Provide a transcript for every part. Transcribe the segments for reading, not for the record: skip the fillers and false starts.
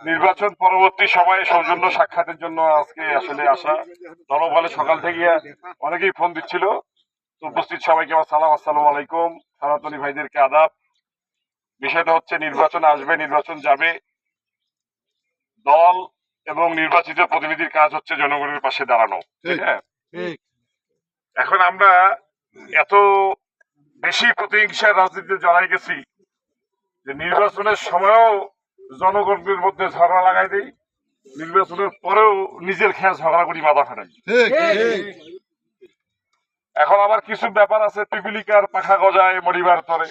নির্বাচন পরবর্তী সময়ে সৌজন্য সাক্ষাতের জন্য আজকে আসলে আসা। দলবলে সকাল থেকে অনেকেই ফোন দিচ্ছিল। তো উপস্থিত সবাইকে আমার সালাম, আসসালামু আলাইকুম। সনাতনী ভাইদেরকে আদাব। বিষয়টা হচ্ছে নির্বাচন আসবে, নির্বাচন যাবে। দল এবং নির্বাচিত প্রতিনিধির কাজ হচ্ছে জনগণের পাশে দাঁড়ানো। হ্যাঁ, এখন আমরা এত বেশি প্রতিহিংসার রাজনীতিতে জড়াই গেছি যে নির্বাচনের সময়ও জনগণের মধ্যে ঝগড়া লাগাই দেই, নির্বাচনের পরেও নিজের খেয়া ঝগড়া করি, মাথা ফাটাই। এখন আবার কিছু ব্যাপার আছে, পিপিলিকার পাখা গজায় মরিবার তরে,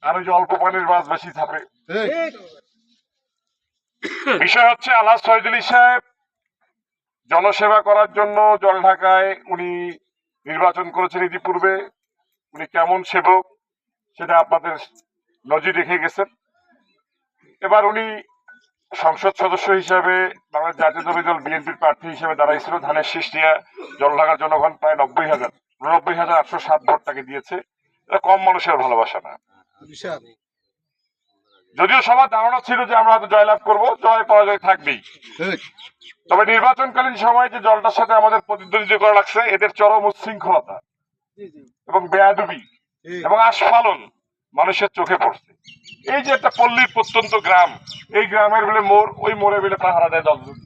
আর ওই যে অল্প পানির মাছ বেশি থাপে। বিষয় হচ্ছে আলহাজ শহীদুল সাহেব জনসেবা করার জন্য জলঢাকায় উনি নির্বাচন করেছেন ইতিপূর্বে। উনি কেমন সেবক সেটা আপনাদের নজির রেখে গেছেন। এবার উনি সংসদ সদস্য হিসাবে বাংলাদেশ জাতীয়তাবাদী দল বিএনপির প্রার্থী হিসেবে দাঁড়াইছিল। ধানের শীষ নিয়ে জলঢাকার জনগণ প্রায় 89,807 ভোট তাকে দিয়েছে। এটা কম মানুষের ভালোবাসা না। যদিও সবার ধারণা ছিল যে আমরা হয়তো জয়লাভ করবো, জয় পরাজয় থাকবেই। তবে নির্বাচনকালীন সময় যে দলটার সাথে আমাদের প্রতিদ্বন্দ্বিতা করা লাগছে, এদের চরম উচ্ছৃঙ্খলতা এবং বেয়াদবি এবং আস্ফালন মানুষের চোখে পড়ছে। এই যে একটা পল্লীর প্রত্যন্ত গ্রাম, এই গ্রামের বলে মোড়, ওই মোড়ে বলে পাহারা দেয় 10 জন।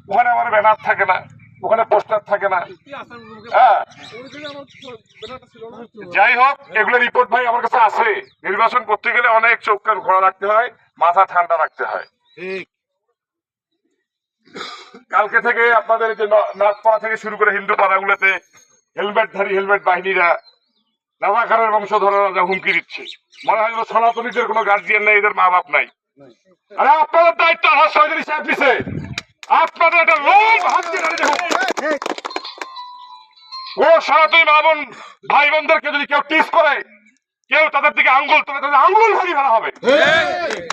ওখানে আমার ব্যানার থাকে না, ওখানে পোস্টার থাকে না। হ্যাঁ, যাই হোক, এগুলো রিপোর্ট ভাই আমার কাছে আছে। নির্বাচন করতে গেলে অনেক চোখ কান খোলা রাখতে হয়, মাথা ঠান্ডা রাখতে হয়। কালকে থেকে আপনাদের যে নাথপাড়া থেকে শুরু করে হিন্দু পাড়াগুলোতে হেলমেটধারী হেলমেট বাহিনীরা রাজাকারের বংশধররা হুমকি দিচ্ছে। মনে হয় সনাতনীদের কোনো গার্জিয়ান নেই, এদের মা বাপ নাই। আরে আপনাদের দায়িত্ব আলহাজ শহীদুল সাহেব নিছে। আপনাদের একটা লোক হাত দিয়ে দাঁড়িয়ে দেখুন, ও সনাতনী মা বোন ভাই বোনদেরকে যদি কেউ টিস করে, কেউ তাদের দিকে আঙ্গুল তুলে, তাদের আঙ্গুল ভাঙি ফেলা হবে,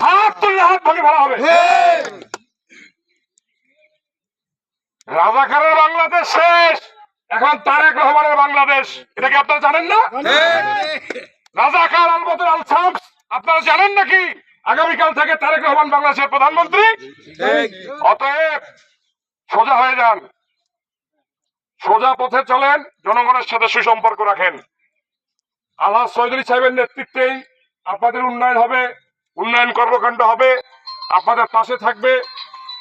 হাত তুললে হাত ভাঙি ফেলা হবে। রাজাকারের বাংলাদেশ শেষ, এখন তারেক রহমানের বাংলাদেশ। এটা কি আপনারা জানেন না? রাজাকার আলবদর আল শামস আপনারা জানেন নাকি আগামীকাল থেকে তারেক রহমান বাংলাদেশের প্রধানমন্ত্রী? অতএব সোজা হয়ে যান, সোজা পথে চলেন, জনগণের সাথে সুসম্পর্ক রাখেন। আলহাজ শহীদুল সাহেবের নেতৃত্বেই আপনাদের উন্নয়ন হবে, উন্নয়ন কর্মকাণ্ড হবে, আপনাদের পাশে থাকবে।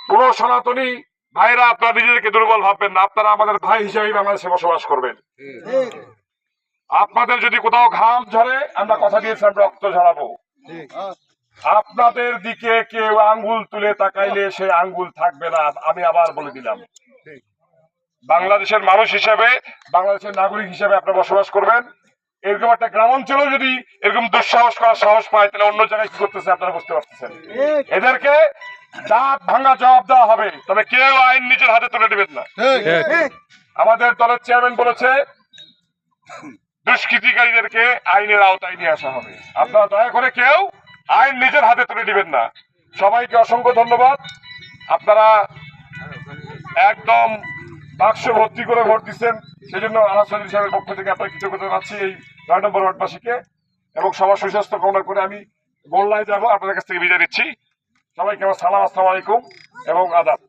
কোন সনাতনী ভাইরা আপনারা নিজেদেরকে দুর্বল ভাববেন না, আপনারা আমাদের ভাই হিসেবে বাংলাদেশে বসবাস করবেন। আপনাদের যদি কোথাও ঘাম ঝরে, আমরা কথা দিয়েছিলাম রক্ত ঝরাবো। আপনাদের দিকে কেউ আঙ্গুল তুলে তাকাইলে সে আঙ্গুল থাকবে না। আমি আবার বলে দিলাম, বাংলাদেশের মানুষ হিসেবে, বাংলাদেশের নাগরিক হিসেবে আপনারা বসবাস করবেন। এরকম একটা গ্রাম অঞ্চলেও যদি এরকম দুঃসাহস করার সাহস পায়, তাহলে অন্য জায়গায় কি করতেছে আপনারা বুঝতে পারতেছেন। এদেরকে দাঁত ভাঙা জবাব দেওয়া হবে, তবে কেউ আইন নিজের হাতে তুলে নেবেন না। আমাদের দলের চেয়ারম্যান বলেছে দুষ্কৃতিকারীদেরকে আইনের আওতায় নিয়ে আসা হবে। আপনারা দয়া করে কেউ আইন নিজের হাতে তুলে নেবেন না। সবাইকে অসংখ্য ধন্যবাদ। আপনারা একদম বাক্স ভর্তি করে ভোট দিচ্ছেন, সেই জন্য আলহাজ শহীদুল সাহেবের পক্ষ থেকে আপনার কৃতজ্ঞতা জানাচ্ছি এই 9 নম্বর ওয়ার্ডবাসীকে, এবং সবার সুস্বাস্থ্য কামনা করে আমি গোল্লায় যাবো। আপনাদের কাছ থেকে বিদায় নিচ্ছি। সবাইকে আমার সালাম, আসসালামু আলাইকুম এবং আদাব।